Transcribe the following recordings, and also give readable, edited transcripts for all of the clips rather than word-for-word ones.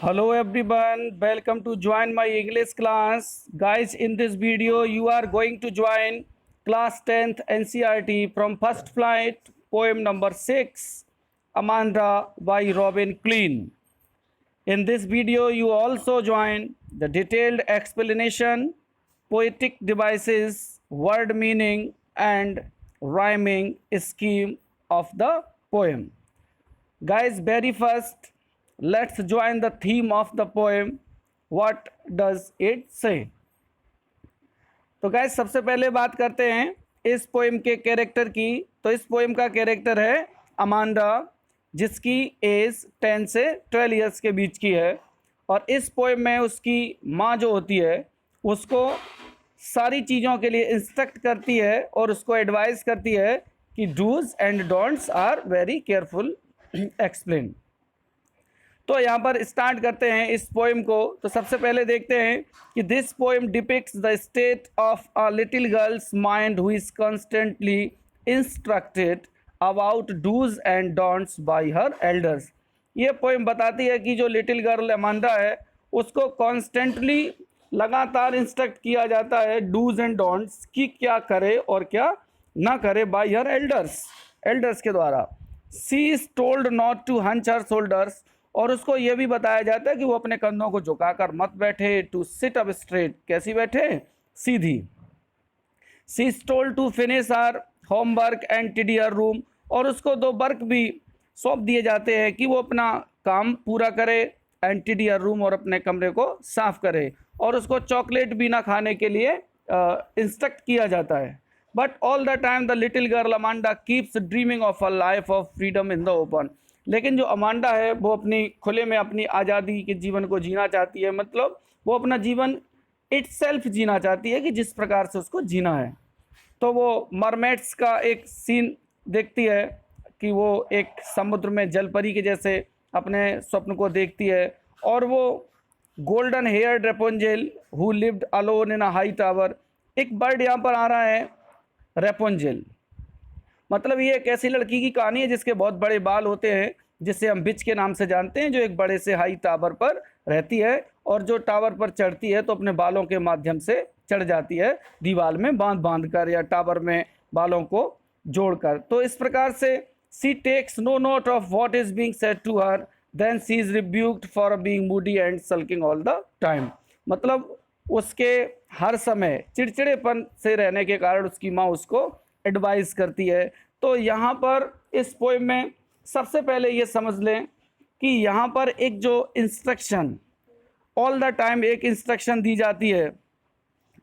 Hello everyone, welcome to join my English class. Guys, in this video you are going to join class 10th NCERT from first flight poem number 6 Amanda by Robin Klein. In this video you also join the detailed explanation, poetic devices, word meaning and rhyming scheme of the poem. Guys, very first, let's join the theme of the poem. What does it say? तो guys सबसे पहले बात करते हैं इस poem के character की। तो इस पोएम का कैरेक्टर है अमांडा, जिसकी एज 10 से 12 इयर्स के बीच की है। और इस पोएम में उसकी माँ जो होती है उसको सारी चीज़ों के लिए इंस्ट्रक्ट करती है और उसको एडवाइस करती है कि dos and don'ts are very careful explain. तो यहाँ पर स्टार्ट करते हैं इस पोएम को। तो सबसे पहले देखते हैं कि this poem depicts the state of a little girl's mind who is constantly instructed about dos and don'ts by her elders. ये पोएम बताती है कि जो लिटिल गर्ल अमांडा है उसको कॉन्स्टेंटली लगातार इंस्ट्रक्ट किया जाता है डूज एंड डोंट्स कि क्या करे और क्या ना करे बाय हर एल्डर्स के द्वारा। She is told not to hunch her shoulders, और उसको ये भी बताया जाता है कि वो अपने कंधों को झुकाकर मत बैठे। टू सिट अप स्ट्रेट, कैसी बैठे, सीधी। She is told to finish her homework and tidy her room, और उसको 2 वर्क भी सौंप दिए जाते हैं कि वो अपना काम पूरा करे एंड टिडी हर रूम, और अपने कमरे को साफ करे। और उसको चॉकलेट भी ना खाने के लिए इंस्ट्रक्ट किया जाता है। But all the time the little girl Amanda keeps dreaming of a life of freedom in the open. लेकिन जो अमांडा है वो अपनी खुले में अपनी आज़ादी के जीवन को जीना चाहती है। मतलब वो अपना जीवन इटसेल्फ जीना चाहती है कि जिस प्रकार से उसको जीना है। तो वो मरमेड्स का एक सीन देखती है कि वो एक समुद्र में जलपरी के जैसे अपने स्वप्न को देखती है। और वो golden hair Rapunzel who lived alone in a high tower, एक बर्ड यहाँ पर आ रहा है रेपोंजेल। मतलब ये एक ऐसी लड़की की कहानी है जिसके बहुत बड़े बाल होते हैं, जिसे हम बिच के नाम से जानते हैं, जो एक बड़े से हाई टावर पर रहती है। और जो टावर पर चढ़ती है तो अपने बालों के माध्यम से चढ़ जाती है, दीवार में बांध कर या टावर में बालों को जोड़कर। तो इस प्रकार से she takes no note of what is being said to her, then she is rebuked for being moody and sulking all the time. मतलब उसके हर समय चिड़चिड़ेपन से रहने के कारण उसकी माँ उसको एडवाइस करती है। तो यहाँ पर इस पोएम में सबसे पहले ये समझ लें कि यहाँ पर एक जो इंस्ट्रक्शन ऑल द टाइम एक इंस्ट्रक्शन दी जाती है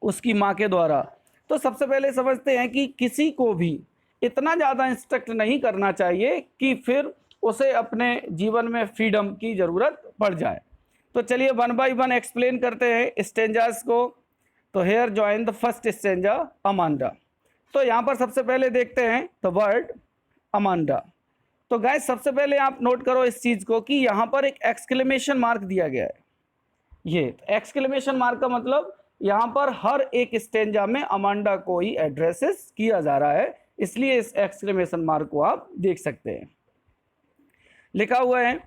उसकी माँ के द्वारा। तो सबसे पहले समझते हैं कि किसी को भी इतना ज़्यादा इंस्ट्रक्ट नहीं करना चाहिए कि फिर उसे अपने जीवन में फ्रीडम की ज़रूरत पड़ जाए। तो चलिए 1 बाय 1 एक्सप्लेन करते हैं स्टेंजास को। तो here join the first stanza Amanda. तो यहाँ पर सबसे पहले देखते हैं द वर्ड अमांडा। तो गाइस सबसे पहले आप नोट करो इस चीज़ को कि यहाँ पर एक एक्सक्लेमेशन मार्क दिया गया है। ये एक्सक्लेमेशन मार्क का मतलब यहाँ पर हर एक स्टेंजा में अमांडा को ही एड्रेसेस किया जा रहा है, इसलिए इस एक्सक्लेमेशन मार्क को आप देख सकते हैं। लिखा हुआ है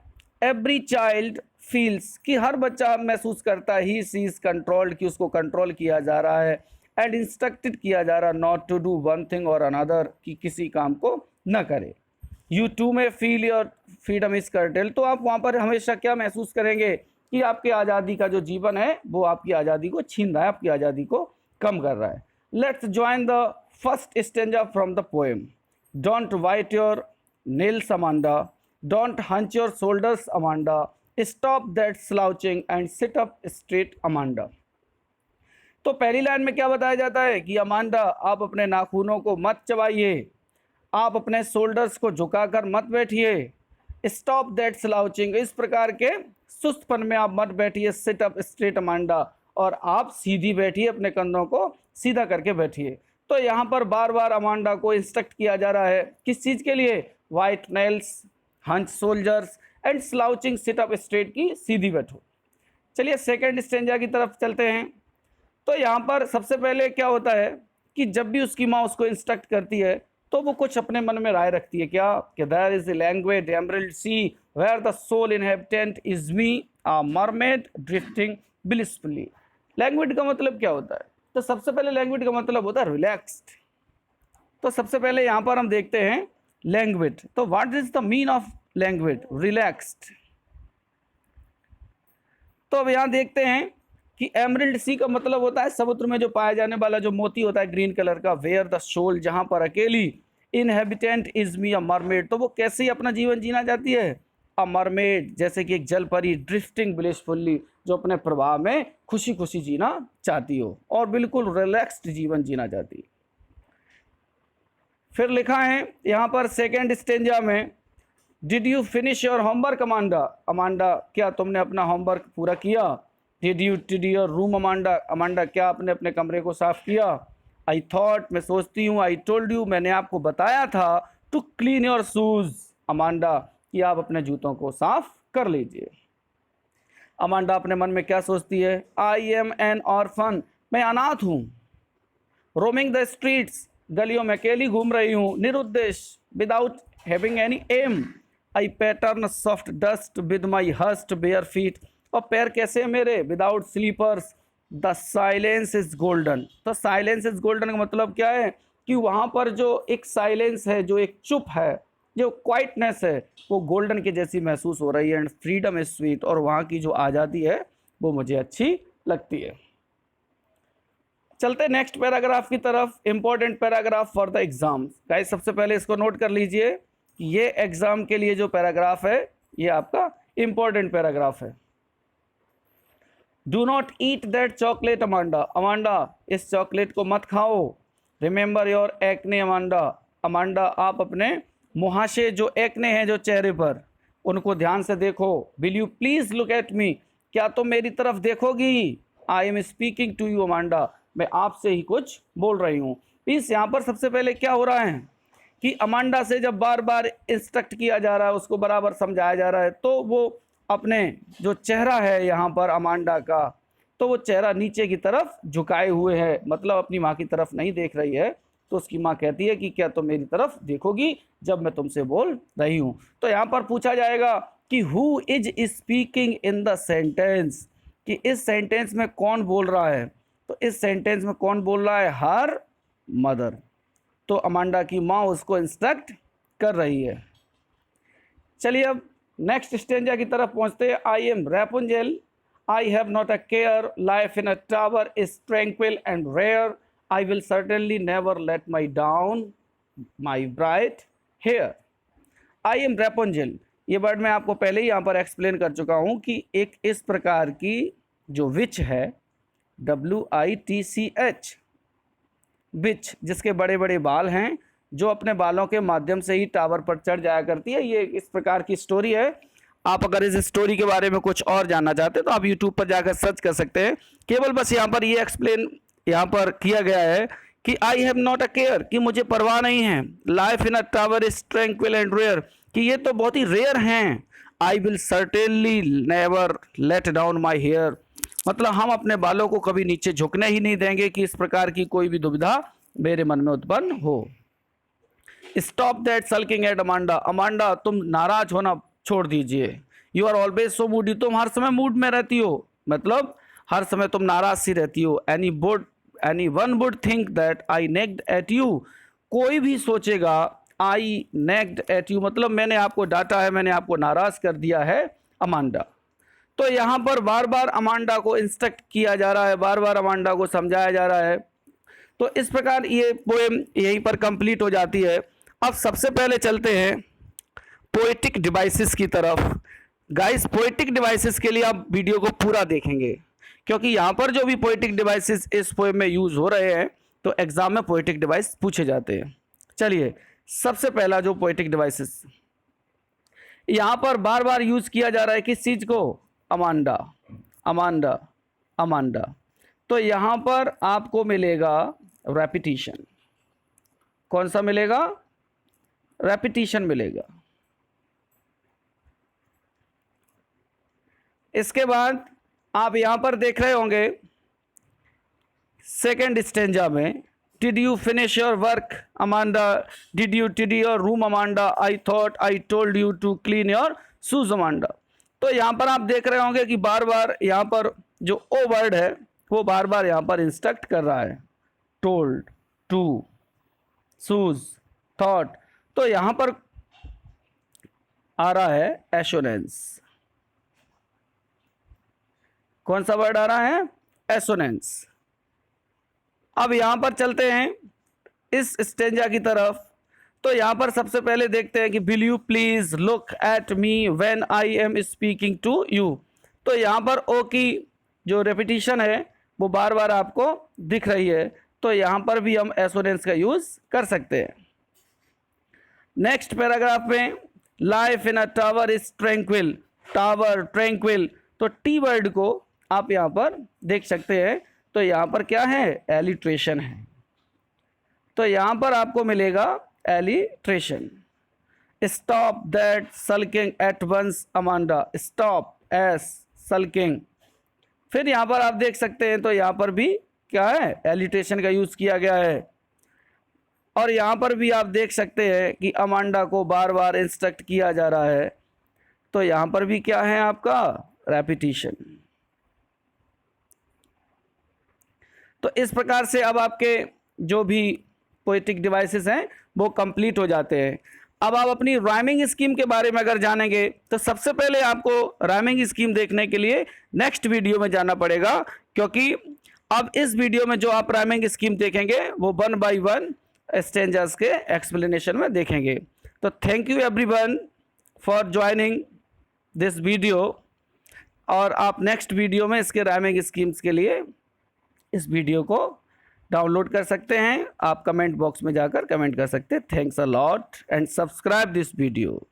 एवरी चाइल्ड फील्स, कि हर बच्चा महसूस करता है ही सी इज कंट्रोल्ड, कि उसको कंट्रोल किया जा रहा है, एंड इंस्ट्रक्टेड किया जा रहा है not to do one thing और अनदर, कि किसी काम को न करे। You too may feel your freedom is curtail, तो आप वहाँ पर हमेशा क्या महसूस करेंगे कि आपकी आज़ादी का जो जीवन है वो आपकी आज़ादी को छीन रहा है, आपकी आज़ादी को कम कर रहा है। Let's join the first stanza from the poem. Don't white your nails Amanda, don't hunch your shoulders Amanda, stop that slouching and sit up straight Amanda. तो पहली लाइन में क्या बताया जाता है कि अमांडा आप अपने नाखूनों को मत चबाइए, आप अपने शोल्डर्स को झुकाकर मत बैठिए, स्टॉप दैट स्लाउचिंग इस प्रकार के सुस्तपन में आप मत बैठिए, सिट अप स्ट्रेट अमांडा और आप सीधी बैठिए, अपने कंधों को सीधा करके बैठिए। तो यहाँ पर बार बार अमांडा को इंस्ट्रक्ट किया जा रहा है किस चीज़ के लिए, white nails, hunch shoulders and slouching sit up straight की सीधी बैठो। चलिए सेकेंड स्टेंजा की तरफ चलते हैं। तो यहाँ पर सबसे पहले क्या होता है कि जब भी उसकी माँ उसको इंस्ट्रक्ट करती है तो वो कुछ अपने मन में राय रखती है क्या, कि there is a language emerald sea where the sole inhabitant is me a mermaid drifting blissfully. Language का मतलब क्या होता है, तो सबसे पहले लैंग्वेज का मतलब होता है रिलैक्स्ड। तो सबसे पहले यहाँ पर हम देखते हैं लैंग्वेज, तो what is the mean of language, relaxed. तो अब यहाँ देखते हैं कि एमरल्ड सी का मतलब होता है समुद्र में जो पाया जाने वाला जो मोती होता है ग्रीन कलर का, वेयर द सोल जहां पर अकेली, inhabitant is me a mermaid, तो वो कैसे ही अपना जीवन जीना चाहती है, अ मरमेड जैसे कि एक जल परी, ड्रिफ्टिंग ब्लिसफुली जो अपने प्रवाह में खुशी खुशी जीना चाहती हो और बिल्कुल रिलैक्स्ड जीवन जीना चाहती है। फिर लिखा है यहाँ पर सेकेंड स्टेंजा में, did you finish your homework Amanda, Amanda क्या तुमने अपना होमवर्क पूरा किया, did your room Amanda, Amanda क्या आपने अपने कमरे को साफ किया, आई थॉट मैं सोचती हूँ, आई टोल्ड यू मैंने आपको बताया था, to clean your shoes, Amanda कि आप अपने जूतों को साफ कर लीजिए। अमांडा अपने मन में क्या सोचती है, आई एम एन ऑर्फन, मैं अनाथ हूँ, रोमिंग द स्ट्रीट्स गलियों में अकेली घूम रही हूँ, निरुद्देश्य without having any aim, I patter soft dust with my hushed bare feet, और पैर कैसे मेरे, without slippers, the silence is golden. तो साइलेंस इज गोल्डन का मतलब क्या है कि वहाँ पर जो एक साइलेंस है, जो एक चुप है, जो क्वाइटनेस है, वो गोल्डन की जैसी महसूस हो रही है, एंड फ्रीडम इज स्वीट, और वहाँ की जो आज़ादी है वो मुझे अच्छी लगती है। चलते नेक्स्ट पैराग्राफ की तरफ, important paragraph for the exam. Guys सबसे पहले इसको नोट कर लीजिए कि ये एग्जाम के लिए जो पैराग्राफ है ये आपका इंपॉर्टेंट पैराग्राफ है। Do not eat that chocolate Amanda, Amanda इस चॉकलेट को मत खाओ, remember your acne Amanda, Amanda आप अपने मुहासे जो एक्ने हैं जो चेहरे पर, उनको ध्यान से देखो, will you please look at me, क्या तुम मेरी तरफ देखोगी, I am speaking to you Amanda, मैं आपसे ही कुछ बोल रही हूँ। प्लीज यहाँ पर सबसे पहले क्या हो रहा है कि अमांडा से जब बार बार इंस्ट्रक्ट किया जा रहा है, उसको बराबर समझाया जा रहा है, तो वो अपने जो चेहरा है यहाँ पर अमांडा का, तो वो चेहरा नीचे की तरफ झुकाए हुए है, मतलब अपनी माँ की तरफ नहीं देख रही है। तो उसकी माँ कहती है कि क्या तुम मेरी तरफ देखोगी जब मैं तुमसे बोल रही हूँ। तो यहाँ पर पूछा जाएगा कि who is speaking in the sentence, कि इस सेंटेंस में कौन बोल रहा है, तो इस सेंटेंस में कौन बोल रहा है, हर मदर, तो अमांडा की माँ उसको इंस्ट्रक्ट कर रही है। चलिए अब नेक्स्ट स्टेंजा की तरफ पहुंचते हैं। I am Rapunzel, I have not a care, life in a tower is tranquil and rare, I will certainly never let my down my bright hair. I am Rapunzel, ये word मैं आपको पहले ही यहाँ पर एक्सप्लेन कर चुका हूँ कि एक इस प्रकार की जो विच है, WITCH, विच जिसके बड़े बड़े बाल हैं, जो अपने बालों के माध्यम से ही टावर पर चढ़ जाया करती है। ये इस प्रकार की स्टोरी है। आप अगर इस स्टोरी के बारे में कुछ और जानना चाहते हैं तो आप यूट्यूब पर जाकर सर्च कर सकते हैं। केवल बस यहाँ पर ये एक्सप्लेन यहाँ पर किया गया है कि I have not a care, कि मुझे परवाह नहीं है, life in a tower is tranquil and rare, कि ये तो बहुत ही रेयर हैं, I will certainly never let down my hair, मतलब हम अपने बालों को कभी नीचे झुकने ही नहीं देंगे कि इस प्रकार की कोई भी दुविधा मेरे मन में उत्पन्न हो। Stop that sulking at Amanda, Amanda तुम नाराज होना छोड़ दीजिए, you are always so moody, तुम हर समय मूड में रहती हो, मतलब हर समय तुम नाराज सी रहती हो। Anyone would think that I nagged at you, कोई भी सोचेगा आई नेग्ड एट यू मतलब मैंने आपको डांटा है, मैंने आपको नाराज कर दिया है अमांडा। तो यहाँ पर बार बार अमांडा को इंस्ट्रक्ट किया जा रहा है, बार बार अमांडा को समझाया जा रहा है। तो इस प्रकार ये पोएम यहीं पर कंप्लीट हो जाती है। अब सबसे पहले चलते हैं पोएटिक डिवाइसेस की तरफ। गाइस पोएटिक डिवाइसेस के लिए आप वीडियो को पूरा देखेंगे, क्योंकि यहाँ पर जो भी पोएटिक डिवाइसेस इस पोएम में यूज हो रहे हैं तो एग्जाम में पोएटिक डिवाइस पूछे जाते हैं। चलिए सबसे पहला जो पोएटिक डिवाइसेस यहाँ पर बार बार यूज किया जा रहा है, किस चीज को, अमांडा अमांडा अमांडा। तो यहाँ पर आपको मिलेगा रेपिटिशन, कौन सा मिलेगा, रेपिटिशन मिलेगा। इसके बाद आप यहाँ पर देख रहे होंगे सेकेंड स्टेंजा में Did you finish your work, Amanda? Did you tidy your room, Amanda? I thought I told you to clean your shoes, Amanda. तो यहाँ पर आप देख रहे होंगे कि बार बार यहाँ पर जो ओ वर्ड है वो बार बार यहाँ पर इंस्ट्रक्ट कर रहा है. Told, to, shoes, thought. तो यहाँ पर आ रहा है एशोरेंस. कौन सा वर्ड आ रहा है? एशोरेंस. अब यहाँ पर चलते हैं इस स्टेंजा की तरफ. तो यहाँ पर सबसे पहले देखते हैं कि will you please look at me when I am speaking to you. तो यहाँ पर ओ की जो रेपिटिशन है वो बार बार आपको दिख रही है. तो यहाँ पर भी हम एशोरेंस का यूज कर सकते हैं. नेक्स्ट पैराग्राफ में life in a tower is tranquil. Tower, tranquil. तो टी वर्ड को आप यहाँ पर देख सकते हैं. तो यहाँ पर क्या है? एलिट्रेशन है. तो यहाँ पर आपको मिलेगा alliteration. Stop that sulking at once, Amanda. Stop S sulking. फिर यहाँ पर आप देख सकते हैं तो यहाँ पर भी क्या है? एलिट्रेशन का यूज किया गया है. और यहाँ पर भी आप देख सकते हैं कि अमांडा को बार बार इंस्ट्रक्ट किया जा रहा है. तो यहाँ पर भी क्या है आपका? रेपिटिशन. तो इस प्रकार से अब आपके जो भी पोएटिक डिवाइसेस हैं वो कंप्लीट हो जाते हैं. अब आप अपनी राइमिंग स्कीम के बारे में अगर जानेंगे तो सबसे पहले आपको राइमिंग स्कीम देखने के लिए नेक्स्ट वीडियो में जाना पड़ेगा, क्योंकि अब इस वीडियो में जो आप राइमिंग स्कीम देखेंगे वो 1 by 1 स्टेंजास के एक्सप्लेनेशन में देखेंगे. तो thank you everyone for joining this video. और आप नेक्स्ट वीडियो में इसके राइमिंग स्कीम्स के लिए इस वीडियो को डाउनलोड कर सकते हैं. आप कमेंट बॉक्स में जाकर कमेंट कर सकते हैं. Thanks a lot and subscribe this video.